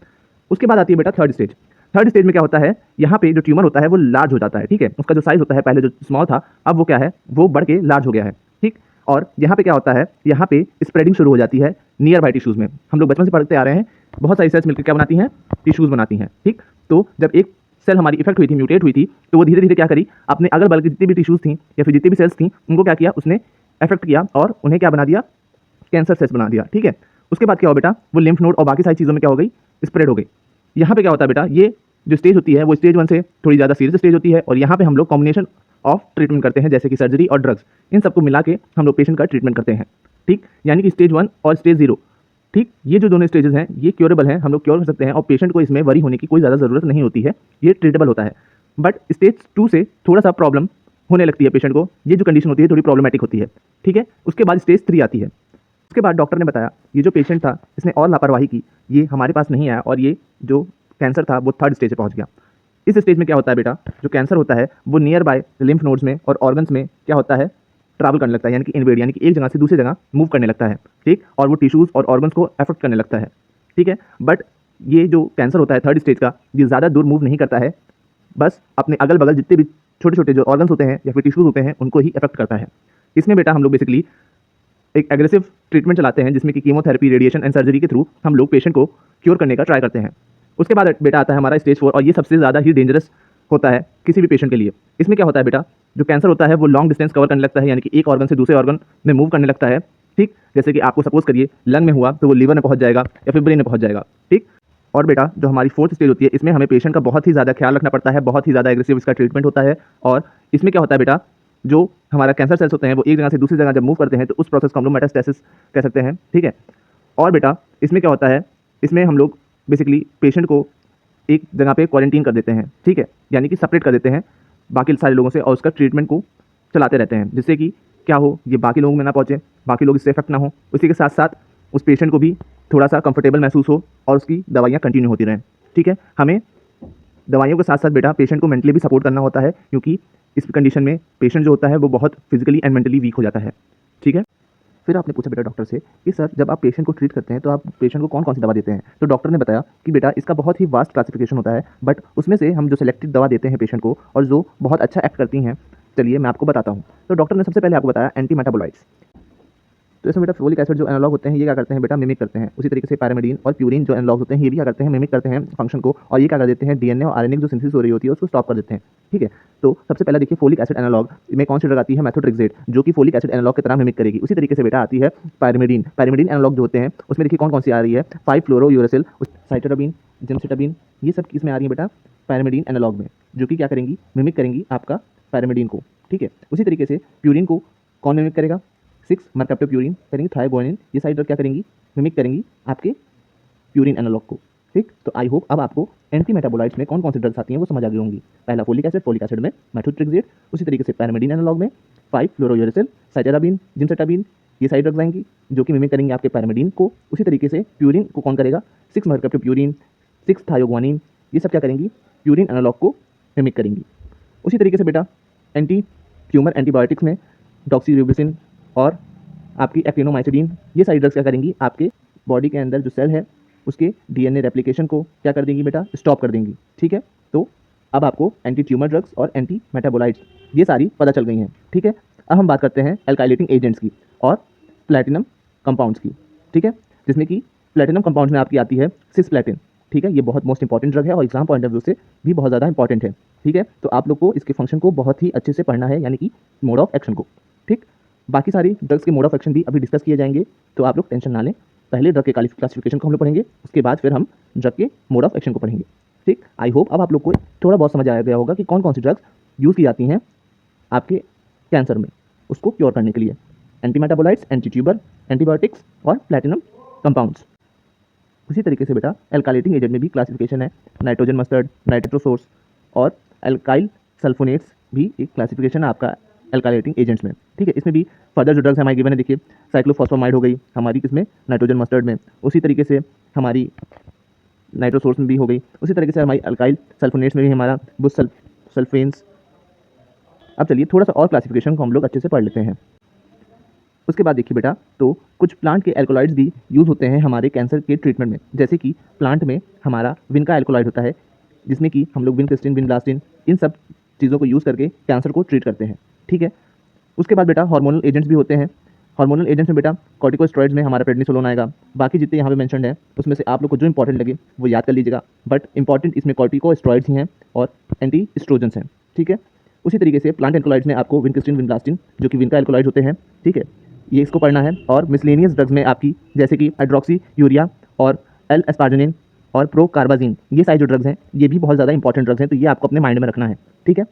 उसके बाद आती है बेटा थर्ड स्टेज। थर्ड स्टेज में क्या होता है, यहाँ पे जो ट्यूमर होता है वो लार्ज हो जाता है, ठीक है। उसका जो साइज होता है पहले जो स्मॉल था अब वो क्या है, वो बढ़ के लार्ज हो गया है, ठीक। और यहाँ पे क्या होता है, यहाँ पे स्प्रेडिंग शुरू हो जाती है नियर बाय टिश्यूज में। हम लोग बचपन से पढ़ते आ रहे हैं, बहुत सारी सेल्स मिलकर क्या बनाती हैं, टिश्यूज बनाती हैं, ठीक। तो जब एक सेल हमारी इफेक्ट हुई थी, म्यूटेट हुई थी, तो वो धीरे धीरे क्या करी, अपने अगल बगल की जितनी भी टिश्यूज थी या फिर जितनी भी सेल्स थी उनको क्या किया, उसने अफेक्ट किया और उन्हें क्या बना दिया, कैंसर सेल्स बना दिया, ठीक है। उसके बाद क्या हो बेटा, वो लिम्फ नोड और बाकी सारी चीज़ों में क्या हो गई, स्प्रेड हो गई। यहाँ पे क्या होता है बेटा, ये जो स्टेज होती है वो स्टेज 1 से थोड़ी ज़्यादा सीरियस स्टेज होती है और यहाँ पे हम लोग कॉम्बिनेशन ऑफ ट्रीटमेंट करते हैं, जैसे कि सर्जरी और ड्रग्स, इन सबको मिला के हम लोग पेशेंट का ट्रीटमेंट करते हैं, ठीक। यानी कि स्टेज 1 और स्टेज 0, ठीक, ये जो दोनों स्टेजेस हैं ये क्योरेबल हैं, हम लोग क्योर कर सकते हैं और पेशेंट को इसमें वरी होने की कोई ज़्यादा ज़रूरत नहीं होती है, ये ट्रीटेबल होता है। बट स्टेज 2 से थोड़ा सा प्रॉब्लम होने लगती है पेशेंट को, ये जो कंडीशन होती है थोड़ी प्रॉब्लमेटिक होती है, ठीक है। उसके बाद स्टेज 3 आती है। उसके बाद डॉक्टर ने बताया ये जो पेशेंट था इसने और लापरवाही की, ये हमारे पास नहीं आया और ये जो कैंसर था वो थर्ड स्टेज पे पहुंच गया। इस स्टेज में क्या होता है बेटा, जो कैंसर होता है वो नियर बाय लिम्फ नोड्स में और ऑर्गन्स में क्या होता है, ट्रैवल करने लगता है, यानी कि इन्वेड, यानी कि एक जगह से दूसरी जगह मूव करने लगता है, ठीक। और वो टिश्यूज और ऑर्गन्स को अफेक्ट करने लगता है, ठीक है। बट ये जो कैंसर होता है थर्ड स्टेज का, ये ज़्यादा दूर मूव नहीं करता है, बस अपने अगल बगल जितने भी छोटे छोटे जो ऑर्गन्स होते हैं या फिर टिश्यूज होते हैं उनको ही अफेक्ट करता है। इसमें बेटा हम लोग बेसिकली एक एग्रेसिव ट्रीटमेंट चलाते हैं जिसमें कि कीमोथेरेपी, रेडिएशन एंड सर्जरी के थ्रू हम लोग पेशेंट को क्योर करने का ट्राई करते हैं। उसके बाद बेटा आता है हमारा स्टेज 4 और ये सबसे ज़्यादा ही डेंजरस होता है किसी भी पेशेंट के लिए। इसमें क्या होता है बेटा, जो कैंसर होता है वो लॉन्ग डिस्टेंस कवर करने लगता है, यानी कि एक ऑर्गन से दूसरे ऑर्गन में मूव करने लगता है, ठीक। जैसे कि आपको सपोज करिए लंग में हुआ तो वो लीवर में पहुंच जाएगा या फिर ब्रेन में पहुंच जाएगा, ठीक। और बेटा जो हमारी फोर्थ स्टेज होती है इसमें हमें पेशेंट का बहुत ही ज़्यादा ख्याल रखना पड़ता है, बहुत ही ज़्यादा एग्रेसिव इसका ट्रीटमेंट होता है। और इसमें क्या होता है बेटा, जो हमारा कैंसर सेल्स होते हैं वो एक जगह से दूसरी जगह जब मूव करते हैं तो उस प्रोसेस को हम लोग मेटास्टेसिस कह सकते हैं, ठीक है। और बेटा इसमें क्या होता है, इसमें हम लोग बेसिकली पेशेंट को एक जगह पे क्वारंटीन कर देते हैं, ठीक है, यानी कि सेपरेट कर देते हैं बाकी सारे लोगों से और उसका ट्रीटमेंट को चलाते रहते हैं, जिससे कि क्या हो, ये बाकी लोगों में ना पहुँचे, बाकी लोग इससे इफेक्ट ना हो, उसी के साथ साथ उस पेशेंट को भी थोड़ा सा कंफर्टेबल महसूस हो और उसकी दवाइयाँ कंटिन्यू होती रहें, ठीक है। हमें दवाइयों के साथ साथ बेटा पेशेंट को मेंटली भी सपोर्ट करना होता है, क्योंकि इस कंडीशन में पेशेंट जो होता है वो बहुत फिजिकली एंड मेंटली वीक हो जाता है, ठीक है। फिर आपने पूछा बेटा डॉक्टर से कि सर जब आप पेशेंट को ट्रीट करते हैं तो आप पेशेंट को कौन कौन सी दवा देते हैं। तो डॉक्टर ने बताया कि बेटा इसका बहुत ही वास्ट क्लासिफिकेशन होता है, बट उसमें से हम जो सेलेक्टेड दवा देते हैं पेशेंट को और जो बहुत अच्छा एक्ट करती हैं, चलिए मैं आपको बताता हूँ। तो डॉक्टर ने सबसे पहले आपको बताया एंटी मेटाबोलाइट्स। तो इसमें बेटा फोलिक एसिड जो एनालॉग होते हैं ये क्या करते हैं बेटा, मिमिक करते हैं। उसी तरीके से पैरामिडीन और प्यूरिन जो एनालॉग होते हैं ये भी क्या करते हैं, मिमिक करते हैं फंक्शन को, और ये क्या कर देते हैं, डीएनए और आरएनए जो सिंथेसिस हो रही होती है उसको स्टॉप कर देते हैं, ठीक है। तो सबसे पहले देखिए फोलिक एसिड एनालॉग में कौन सी ड्रग आती है, मेथोट्रेक्सेट, जो कि फोलिक एसिड एनालॉग की तरह मिमिक करेगी। उसी तरीके से बेटा आती है पैरामिडीन। पैरामिडीन एनालॉग जो होते हैं उसमें देखिए कौन कौन सी आ रही है, 5-फ्लोरोयूरेसिल, साइटोडाबिन, जिमसिटाबिन, ये सब किस में आ रही है बेटा, पैरामिडीन एनालॉग में, जो कि क्या करेंगी, मिमिक करेंगी आपका पैरामिडीन को, ठीक है। उसी तरीके से प्यूरिन को कौन मिमिक करेगा, 6 मर्कैप्टोप्यूरिन करेंगी, थायोगुआनिन, ये सारी ड्रग क्या करेंगी, मिमिक करेंगी आपके प्यूरिन एनालॉग को, ठीक। तो आई होप अब आपको एंटी मेटाबोलाइट्स में कौन कौन सी ड्रग्स आती हैं वो समझ आ गई होंगी। पहला फोलिक एसिड में मेथोट्रेक्सेट, उसी तरीके से पैरामिडीन एनालॉग में 5-फ्लोरोयूरेसिल, साइटोडाबिन, जिमसिटाबिन, ये सारी ड्रग्स आएंगी जो कि मिमिक करेंगे आपके पैरामिडीन को। उसी तरीके से प्यूरिन को कौन करेगा, 6 मर्कैप्टोप्यूरिन, 6 थायोगुआनिन, ये सब क्या करेंगी, प्यूरिन एनालॉग को मिमिक करेंगी। उसी तरीके से बेटा एंटी ट्यूमर एंटीबायोटिक्स में डॉक्सीरिबोफ्लोक्सिन और आपकी एक्टिनोमाइसिडीन, ये सारी ड्रग्स क्या करेंगी, आपके बॉडी के अंदर जो सेल है उसके डीएनए रेप्लिकेशन को क्या कर देंगी बेटा, स्टॉप कर देंगी, ठीक है। तो अब आपको एंटी ट्यूमर ड्रग्स और एंटी मेटाबोलाइट्स ये सारी पता चल गई हैं, ठीक है। अब हम बात करते हैं एल्काइलेटिंग एजेंट्स की और प्लैटिनम कंपाउंड्स की, ठीक है, जिसमें कि प्लैटिनम कंपाउंड्स में आपकी आती है सिस्प्लैटिन, ठीक है, ये बहुत मोस्ट इंपॉर्टेंट ड्रग है और एग्जाम पॉइंट ऑफ व्यू से भी बहुत ज़्यादा इंपॉर्टेंट है। ठीक है, तो आप लोग को इसके फंक्शन को बहुत ही अच्छे से पढ़ना है, यानी कि मोड ऑफ एक्शन को। ठीक, बाकी सारी ड्रग्स के मोड ऑफ एक्शन भी अभी डिस्कस किए जाएंगे, तो आप लोग टेंशन ना लें। पहले ड्रग के क्लासिफिकेशन को हम लोग पढ़ेंगे, उसके बाद फिर हम ड्रग के मोड ऑफ एक्शन को पढ़ेंगे। ठीक, आई होप अब आप लोग को थोड़ा बहुत समझ आ गया होगा कि कौन कौन सी ड्रग्स यूज़ की जाती हैं आपके कैंसर में उसको क्योर करने के लिए। Anti metabolites, anti tuber, antibiotics और प्लैटिनम कंपाउंड्स। उसी तरीके से बेटा एल्काइलेटिंग एजेंट में भी क्लासिफिकेशन है, नाइट्रोजन मस्टर्ड, नाइट्रोसोर्स और एल्काइल सल्फोनेट्स भी एक क्लासिफिकेशन है आपका एल्काइलेटिंग एजेंट्स में। ठीक है, इसमें भी फर्दर जो ड्रग्स हमारी गिवन है, देखिए साइक्लोफॉस्फामाइड हो गई हमारी किसमें, नाइट्रोजन मस्टर्ड में, उसी तरीके से हमारी नाइट्रोसोर्स में भी हो गई, उसी तरीके से हमारी अल्काइल सल्फोनेट्स में भी हमारा सल्फेन्स। अब चलिए थोड़ा सा और क्लासिफिकेशन को हम लोग अच्छे से पढ़ लेते हैं। उसके बाद देखिए बेटा, तो कुछ प्लांट के एल्कोलॉइड्स भी यूज़ होते हैं हमारे कैंसर के ट्रीटमेंट में, जैसे कि प्लांट में हमारा विनका एल्कोलॉइड होता है, जिसमें कि हम लोग विनक्रिस्टिन, विनब्लास्टिन, इन सब चीज़ों को यूज़ करके कैंसर को ट्रीट करते हैं। ठीक है, उसके बाद बेटा हार्मोनल एजेंट्स भी होते हैं। हार्मोनल एजेंट्स में बेटा कॉर्टिकोस्टेरॉइड्स में हमारा प्रेडनिसोलोन आएगा, बाकी जितने यहाँ पे मेंशन्ड है उसमें से आप लोग को जो इंपॉर्टेंट लगे वो याद कर लीजिएगा, बट इंपॉर्टेंट इसमें कॉर्टिकोस्टेरॉइड्स ही हैं और एंटी एस्ट्रोजेंस हैं। ठीक है, उसी तरीके से प्लांट एल्कोलॉइड्स में आपको विनक्रिस्टिन, विनब्लास्टिन जो कि विनका एल्कोलॉइड होते हैं। ठीक है, ये इसको पढ़ना है। और मिसलेनियस ड्रग्स में आपकी जैसे कि हाइड्रोक्सी यूरिया और एल एस्पार्जिनिन और प्रोकार्बाजिन, ये सारे जो ड्रग्स हैं ये भी बहुत ज़्यादा इंपॉर्टेंट ड्रग्स हैं, तो ये आपको अपने माइंड में रखना है। ठीक है,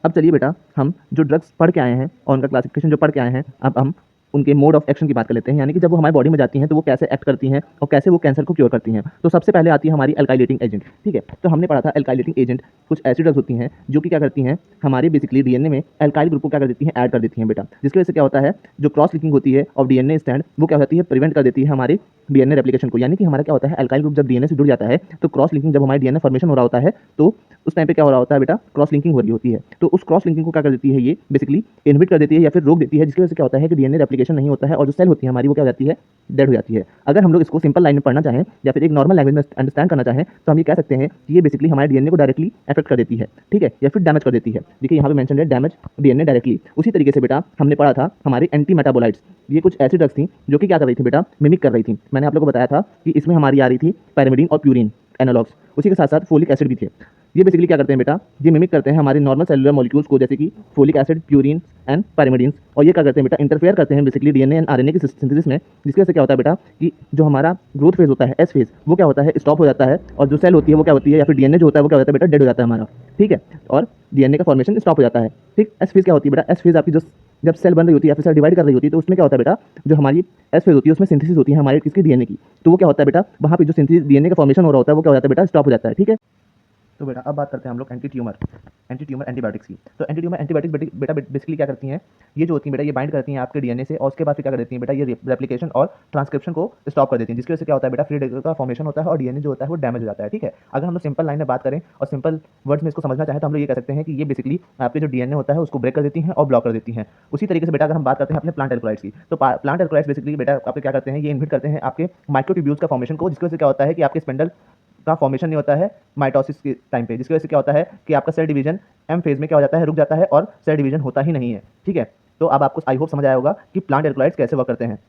अब चलिए बेटा हम जो ड्रग्स पढ़ के आए हैं और उनका क्लासिफिकेशन जो पढ़ के आए हैं, अब हम उनके मोड ऑफ एक्शन की बात कर लेते हैं, यानी कि जब वो हमारी बॉडी में जाती हैं तो वो कैसे एक्ट करती हैं और कैसे वो कैंसर को क्योर करती हैं। तो सबसे पहले आती है हमारी एल्काइलेटिंग एजेंट। ठीक है, तो हमने पढ़ा था एल्काइलेटिंग एजेंट कुछ ऐसी ड्रग्स होती हैं जो कि क्या करती हैं, हमारे बेसिकली डीएनए में एल्काइल ग्रुप को क्या कर देती हैं, ऐड कर देती हैं बेटा, जिसकी वजह से क्या होता है, जो क्रॉस लिंकिंग होती है ऑफ डीएनए स्टैंड वो क्या होती है, प्रिवेंट कर देती है हमारे डीएनए रेप्लिकेशन को। यानी कि हमारा क्या होता है, एल्काइल ग्रुप जब डीएनए से जुड़ जाता है तो क्रॉस लिंकिंग, जब हमारे डीएनए फॉर्मेशन हो रहा होता है तो उस टाइम पे क्या हो रहा होता है बेटा, क्रॉस लिंकिंग हो रही होती है, तो उस क्रॉस लिंकिंग को क्या कर देती है, ये बेसिकली इनहिबिट कर देती है या फिर रोक देती है, जिसकी वजह से क्या होता है कि डीएनए रेप्लिकेशन नहीं होता है और जो सेल होती है हमारी वो क्या हो जाती है, डेड हो जाती है। अगर हम लोग इसको सिंपल लाइन में पढ़ना चाहें या फिर एक नॉर्मल लैंग्वेज में अंडरस्टैंड करना चाहें तो हम ये कह सकते हैं कि ये बेसिकली हमारे डीएनए को डायरेक्टली अफेक्ट कर देती है। ठीक है, या फिर डैमेज कर देती है। देखिए यहाँ पे मेंशन है डैमेज डीएनए डायरेक्टली। उसी तरीके से बेटा हमने पढ़ा था हमारे एंटी मेटाबोलाइट्स, ये कुछ ऐसी ड्रग्स थी जो कि क्या कर रही थी बेटा, मिमिक कर रही थी। मैंने आप लोगों को बताया था कि इसमें हमारी आ रही थी पैरामिडिन और प्यूरिन एनालॉग्स, उसी के साथ साथ फोलिक एसिड भी थे। ये बेसिकली क्या करते हैं बेटा, ये मिमिक करते हैं हमारे नॉर्मल सेलुलर मॉलिक्यूल्स को, जैसे कि फोलिक एसिड, प्यूरिन एंड पैरामिडिन्स, और ये क्या करते हैं बेटा, इंटरफेयर करते हैं बेसिकली डीएनए एंड आरएनए की सिंथेसिस में, जिसकी वजह से क्या होता है बेटा कि जो हमारा ग्रोथ फेज होता है, एस फेज, वो क्या होता है, स्टॉप हो जाता है, और जो सेल होती है वो क्या होती है, या फिर डीएनए जो होता है वो क्या होता है बेटा, डेड हो जाता है हमारा। ठीक है, और डीएनए का फॉर्मेशन स्टॉप हो जाता है। ठीक, एस फेज क्या होती है बेटा, एस फेज आपकी जो जब सेल बन रही होती है या फिर सेल डिवाइड कर रही होती है तो उसमें क्या होता है बेटा, जो हमारी एस फेज होती है उसमें सिंथेसिस होती है हमारे किसकी, डीएनए की, तो वो क्या होता है बेटा, वहाँ पे जो सिंथेसिस डीएनए का फॉर्मेशन हो रहा होता है वो क्या हो जाता है बेटा, स्टॉप हो जाता है। ठीक है, तो बेटा अब बात करते हैं हम लोग एंटी ट्यूमर एंटीबायोटिक्स की। तो एंटी ट्यूमर एंटीबायोटिक्स बेटा बेसिकली क्या करती हैं, ये जो होती हैं बेटा ये बाइंड करती हैं आपके डीएनए से, और उसके बाद फिर क्या कर देती हैं बेटा, ये रेप्लिकेशन और ट्रांसक्रिप्शन को स्टॉप कर देती हैं, जिसकी वजह से क्या होता है बेटा, फ्री रेडिकल का फॉर्मेशन होता है और डीएनए जो होता है वो डैमेज हो जाता है। ठीक है, अगर हम लोग सिंपल लाइन में बात करें और सिंपल वर्ड्स में इसको समझना चाहें तो हम लोग ये कह सकते हैं कि ये बेसिकली आपके जो डीएनए होता है उसको ब्रेक कर देती हैं और ब्लॉक कर देती हैं। उसी तरीके से बेटा अगर हम बात करते हैं अपने प्लांट एल्कोलॉइड्स की, तो प्लांट एल्कोलॉइड्स बेसिकली बेटा आपके क्या करते हैं, ये इनहिबिट करते हैं आपके माइक्रोट्यूब्यूल्स का फॉर्मेशन को, जिसकी वजह से क्या होता है कि आपके स्पेंडल का फॉर्मेशन नहीं होता है माइटोसिस के टाइम पे, जिसकी वजह से क्या होता है कि आपका सेल डिवीजन एम फेज में क्या हो जाता है, रुक जाता है और सेल डिवीजन होता ही नहीं है। ठीक है, तो अब आपको आई होप समझ आया होगा कि प्लांट एल्कोलॉइड्स कैसे वर्क करते हैं।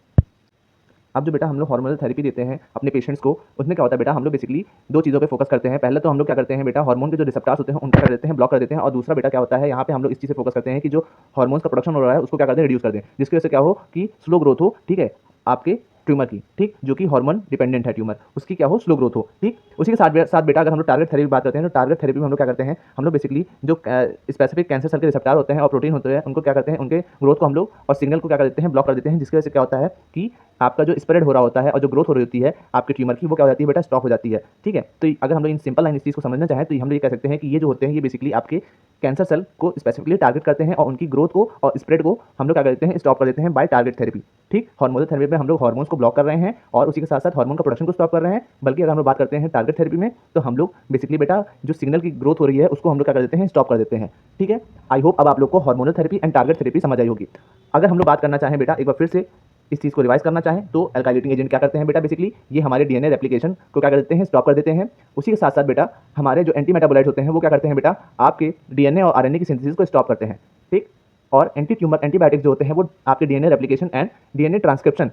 अब जो बेटा हम लोग हार्मोनल थेरेपी देते हैं अपने पेशेंट्स को, उसमें क्या होता है बेटा, हम लोग बेसिकली दो चीज़ों पे फोकस करते हैं। पहले तो हम लोग क्या करते हैं बेटा, हार्मोन के जो रिसेप्टर्स होते हैं उनको कर देते हैं, ब्लॉक कर देते हैं, और दूसरा बेटा क्या होता है, यहाँ पे हम लोग इस चीज़ से फोकस करते हैं कि जो हार्मोन्स का प्रोडक्शन हो रहा है उसको क्या करते हैं, रिड्यूस कर दें, जिसकी वजह से क्या हो कि स्लो ग्रोथ हो। ठीक है, आपके ट्यूमर की, ठीक, जो कि हार्मोन डिपेंडेंट है ट्यूमर, उसकी क्या हो, स्लो ग्रोथ हो। ठीक, उसी के साथ बेटा अगर हम लोग टारगेट थेरेपी बात करते हैं तो टारगेट थेरेपी में हम लोग क्या करते हैं, हम लोग बेसिकली जो स्पेसिफिक कैंसर सेल के रिसेप्टर होते हैं और प्रोटीन होते हैं उनको क्या करते हैं, उनके ग्रोथ को हम लोग और सिग्नल को क्या कर देते हैं, ब्लॉक कर देते हैं, जिसकी वजह से क्या होता है कि आपका जो स्प्रेड हो रहा होता है और जो ग्रोथ हो रही होती है आपके ट्यूमर की वो क्या हो जाती है बेटा, स्टॉप हो जाती है। ठीक है, तो अगर हम लोग इन सिंपल लाइन इस चीज़ को समझना चाहें तो हम लोग ये कह सकते हैं कि ये जो होते हैं ये बेसिकली आपके कैंसर सेल को स्पेसिफिकली टारगेट करते हैं और उनकी ग्रोथ को और स्प्रेड को हम लोग क्या करते हैं, स्टॉप कर देते हैं बाय टारगेट थेरेपी। ठीक, हार्मोनल थेरेपी में हम लोग हार्मोन्स को ब्लॉक कर रहे हैं और उसी के साथ साथ हार्मोन का प्रोडक्शन को स्टॉप कर रहे हैं। बल्कि अगर हम लोग बात करते हैं टारगेट थेरेपी में तो हम लोग बेसिकली बेटा जो सिग्नल की ग्रोथ हो रही है उसको हम लोग क्या कर देते हैं, स्टॉप कर देते हैं। ठीक है, आई होप अब आप लोग को hormonal therapy and target therapy समझ आई होगी। अगर हम लोग बात करना चाहें बेटा एक बार फिर से इस चीज़ को रिवाइज करना चाहें तो एल्काइलेटिंग एजेंट क्या करते हैं बेटा, बेसिकली ये हमारे डीएनए रेप्लिकेशन को क्या कर देते हैं, स्टॉप कर देते हैं। उसी के साथ साथ बेटा हमारे जो एंटी मेटाबोलाइट्स होते हैं वो क्या करते हैं बेटा, आपके डीएनए और आरएनए की सिंथेसिस को स्टॉप करते हैं। ठीक, और एंटी ट्यूमर एंटीबायोटिक्स जो होते हैं वो आपके DNA replication and DNA transcription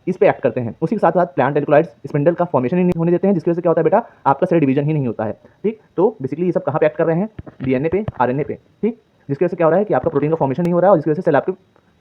इस पे एक्ट करते हैं। उसी के साथ साथ प्लांट एल्कोलाइड्स स्पिंडल का फॉर्मेशन ही नहीं होने देते हैं, जिसकी वजह से क्या होता है बेटा, आपका सेल डिवीजन ही नहीं होता है। ठीक, तो बेसिकली ये सब कहाँ पे एक्ट कर रहे हैं, डीएनए पे, आरएनए पे। ठीक, जिसकी वजह से क्या हो रहा है कि आपका प्रोटीन का फॉर्मेशन नहीं हो रहा है और जिसकी वजह से सेल आपकी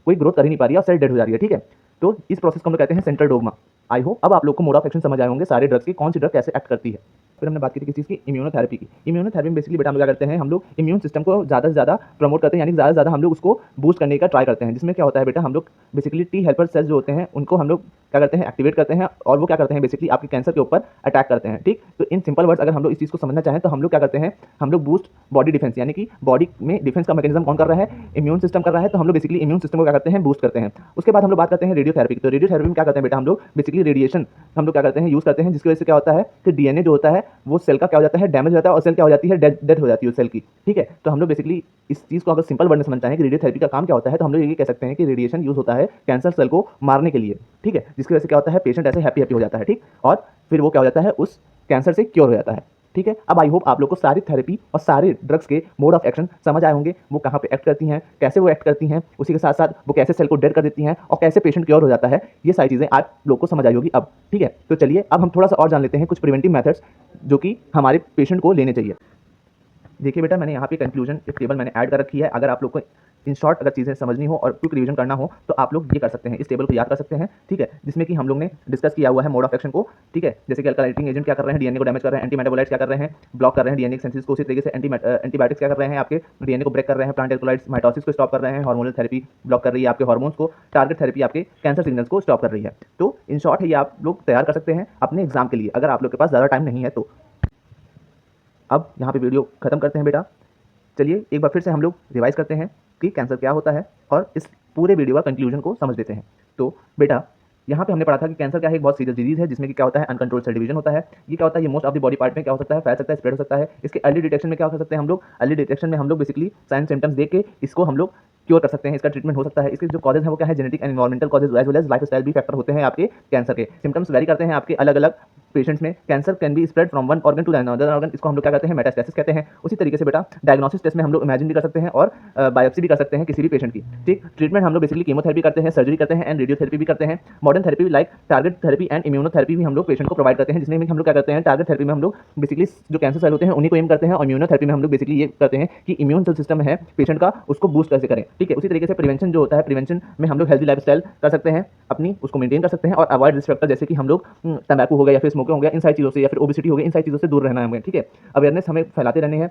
कोई ग्रोथ कर ही नहीं पा रही है और सेल डेड हो जा रही है। ठीक है, तो इस प्रोसेस को हम लोग कहते हैं सेंट्रल डोग्मा। आई होप अब आप लोग को मोड ऑफ एक्शन समझ आए होंगे सारे ड्रग्स की, कौन सी ड्रग कैसे एक्ट करती है। फिर हमने बात की थी किस चीज़ की, इम्यूनोथेरेपी की। इम्यूनोथेरेपी में बेसिकली बेटा हम लोग क्या करते हैं, हम लोग इम्यून सिस्टम को ज़्यादा से ज़्यादा प्रमोट करते हैं, यानी ज़्यादा से ज़्यादा हम लोग उसको बूस्ट करने का ट्राई करते हैं। जिसमें क्या होता है बेटा, हम लोग बेसिकली टी हेल्पर सेल्स जो होते हैं उनको हम लोग क्या करते हैं, एक्टिवेट करते हैं और वो क्या करते हैं बेसिकली आपके कैंसर के ऊपर अटैक करते हैं। ठीक, तो इन सिंपल वर्ड्स अगर हम लोग इस चीज़ को समझना चाहें तो हम लोग क्या करते हैं, हम लोग बूस्ट बॉडी डिफेंस, यानी कि बॉडी में डिफेंस का मैकेनिज्म कौन कर रहा है, इम्यून सिस्टम कर रहा है, तो हम लोग बेसिकली इम्यून सिस्टम को क्या करते हैं, बूस्ट करते हैं। उसके बाद हम लोग बात करते हैं रेडियोथेरेपी की। तो रेडियोथेरेपी में क्या करते हैं बेटा, हम लोग बेसिकली रेडिएशन हम लोग क्या करते हैं, यूज करते हैं, जिसकी वजह से क्या होता है कि डीएनए जो होता है वो सेल का क्या हो जाता है, डैमेज हो जाता है और सेल क्या हो जाती है, डेथ हो जाती है उस सेल की। ठीक है, तो हम लोग बेसिकली इस चीज़ को अगर सिंपल वर्ड में समझना है कि रेडियोथेरेपी का काम क्या होता है, तो हम लोग ये कह सकते हैं कि रेडिएशन यूज होता है कैंसर सेल को मारने के लिए। ठीक है, जिसकी वजह से क्या होता है, पेशेंट ऐसे हैप्पी हो जाता है। ठीक, और फिर वो क्या हो जाता है, उस कैंसर से क्योर हो जाता है। ठीक है, अब आई होप आप लोग को सारी थेरेपी और सारे ड्रग्स के मोड ऑफ एक्शन समझ आए होंगे, वो कहाँ पे एक्ट करती हैं, कैसे वो एक्ट करती हैं, उसी के साथ साथ वो कैसे सेल को डेड कर देती हैं और कैसे पेशेंट क्योर हो जाता है। ये सारी चीज़ें आप लोग को समझ आई होगी अब। ठीक है, तो चलिए अब हम थोड़ा सा और जान लेते हैं कुछ प्रिवेंटिव मेथड्स जो कि हमारे पेशेंट को लेने चाहिए। देखिए बेटा, मैंने यहाँ पे कंक्लूजन एक टेबल मैंने ऐड कर रखी है। अगर आप लोग को इन शॉर्ट अगर चीज़ें समझनी हो और क्विक रिवीजन करना हो तो आप लोग ये कर सकते हैं, इस टेबल को याद कर सकते हैं। ठीक है, जिसमें कि हम लोग ने डिस्कस किया हुआ है मोड ऑफ एक्शन को। ठीक है, जैसे कि अल्कलाइटिंग एजेंट क्या कर रहे हैं, डीएनए को डैमेज कर रहे हैं, एंटीमेटाबोलाइट्स क्या कर रहे हैं, ब्लॉक कर रहे हैं डीएनए सिंथेसिस को। उसी तरीके से एंटीबायोटिक्स क्या कर रहे हैं, आपके डीएनए को ब्रेक कर रहे हैं, प्लांट एल्कोलाइड्स माइटोसिस को स्टॉप कर रहे हैं, हार्मोनल थेरेपी ब्लॉक कर रही है आपके हार्मोन्स को, टारगेट थेरेपी आपके कैंसर सिग्नल्स को स्टॉप कर रही है। तो इन शॉर्ट ये आप लोग तैयार कर सकते हैं अपने एग्जाम के लिए, अगर आप लोग के पास ज़्यादा टाइम नहीं है तो। अब यहाँ पे वीडियो खत्म करते हैं बेटा। चलिए एक बार फिर से हम लोग रिवाइज करते हैं कि कैंसर क्या होता है और इस पूरे वीडियो का कंक्लूजन को समझ लेते हैं। तो बेटा यहाँ पे हमने पढ़ा था कि कैंसर क्या है, एक बहुत सीरियस डिजीज है जिसमें कि क्या होता है, अनकंट्रोल सेल डिवीजन होता है। ये क्या होता है, ये most of the body part में क्या हो सकता है, फैल सकता है, स्प्रेड हो सकता है। इसके अर्ली डिटेक्शन में क्या कर सकते हैं हम लोग, अर्ली डिटेक्शन में हम लोग बेसिकली साइन सिम्टम्स देख के इसको हम लोग क्योर कर सकते हैं, इसका ट्रीटमेंट हो सकता है। इसके जो कॉजेज है वो क्या है, genetic and environmental causes as well as lifestyle भी फैक्टर होते हैं आपके कैंसर के। सिम्टम्स वेरी करते हैं आपके अलग अलग पेशेंट्स में। Cancer can be spread from one organ to another organ, इसको हम लोग क्या कहते हैं, मेटास्टेसिस कहते हैं। उसी तरीके से बेटा डायग्नोसिस टेस्ट में हम लोग इमेजिन भी कर सकते हैं और बायोप्सी भी कर सकते हैं किसी भी पेशेंट की। ठीक, ट्रीटमेंट हम लोग बेसिकली कीमोथेरेपी करते हैं, सर्जरी करते हैं एंड रेडियोथेरेपी भी करते हैं। Modern therapy like target therapy and immunotherapy भी हम लोग पेशेंट को प्रोवाइड करते हैं, जिसमें हम लोग क्या करते हैं, टारगेट थेरेपी में हम लोग बेसिकली जो कैंसर सेल होते हैं उन्हीं को एम करते हैं और इम्यूनोथेरेपी में हम लोग बेसिकली ये करते हैं कि इम्यून सिस्टम है पेशेंट का उसको बूस्ट कैसे करें। ठीक है, उसी तरीके से प्रिवेंशन जो होता है, प्रिवेंशन में हम लोग हेल्दी लाइफस्टाइल कर सकते हैं अपनी, उसको मेंटेन कर सकते हैं और अवॉइड रिस्क फैक्टर जैसे कि हम लोग तंबाकू हो गया या फिर स्मोकिंग हो गया, इन सारी चीज़ों से, या फिर ओबेसिटी हो गई, इन सारी चीज़ों से दूर रहना है हमें। ठीक है, अवेयरनेस हमें फैलाते रहने हैं।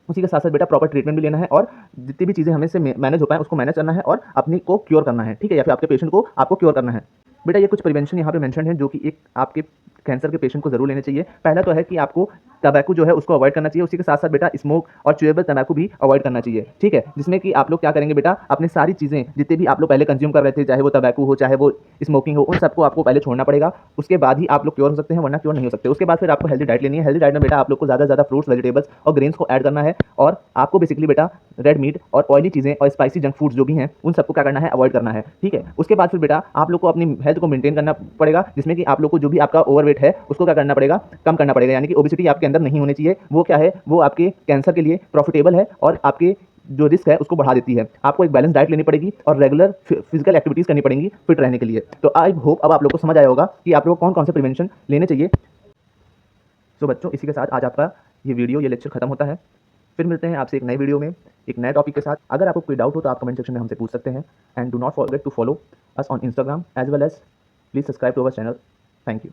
उसी के साथ साथ बेटा प्रॉपर ट्रीटमेंट भी लेना है और जितनी भी चीज़ें हमें से मैनेज हो पाए उसको मैनेज करना है और अपनी को क्योर करना है। ठीक है, या फिर आपके पेशेंट को आपको क्योर करना है। बेटा ये कुछ प्रिवेंशन यहाँ पे मेंशन है जो कि एक आपके कैंसर के पेशेंट को जरूर लेने चाहिए। पहला तो है कि आपको तंबाकू जो है उसको अवॉइड करना चाहिए। उसी के साथ साथ बेटा स्मोक और च्यूएबल तंबाकू भी अवॉइड करना चाहिए। ठीक है, जिसमें कि आप लोग क्या करेंगे बेटा, अपने सारी चीज़ें जितने भी आप लोग पहले कंज्यूम कर रहे थे, चाहे वो तंबाकू हो चाहे वो स्मोकिंग हो, उन सबको आपको पहले छोड़ना पड़ेगा। उसके बाद ही आप लोग क्योर हो सकते हैं, वरना क्योर नहीं हो सकते। उसके बाद फिर आपको हेल्दी डाइट लेनी है। हेल्दी डाइट में बेटा आप लोग को ज़्यादा से ज़्यादा फ्रूट्स, वेजिटेबल्स और ग्रेन्स को ऐड करना है और आपको बेसिकली बेटा रेड मीट और ऑयली चीज़ें और स्पाइसी जंक फूड्स जो भी हैं उन सबको क्या करना है, अवॉइड करना है। ठीक है, उसके बाद फिर बेटा आप लोग को अपनी हेल्थ को मेंटेन करना पड़ेगा, जिसमें कि आप लोग को जो भी आपका ओवरवेट है उसको क्या करना पड़ेगा, कम करना पड़ेगा। यानी कि ओबेसिटी आपके अंदर नहीं होनी चाहिए। वो क्या है, वो आपके कैंसर के लिए प्रॉफिटेबल है और आपके जो रिस्क है उसको बढ़ा देती है। आपको एक बैलेंस डाइट लेनी पड़ेगी और रेगुलर फिजिकल एक्टिविटीज करनी पड़ेंगी फिट रहने के लिए। तो आई होप अब आप लोग को समझ आया होगा कि आप लोग कौन कौन से प्रिवेंशन लेने चाहिए। तो बच्चों इसी के साथ आज आपका ये वीडियो, ये लेक्चर खत्म होता है। फिर मिलते हैं आपसे एक नए वीडियो में एक नए टॉपिक के साथ। अगर आपको कोई डाउट हो तो आप कमेंट सेक्शन में हमसे पूछ सकते हैं। And do not forget to follow us on Instagram as well as please subscribe to our channel. Thank you.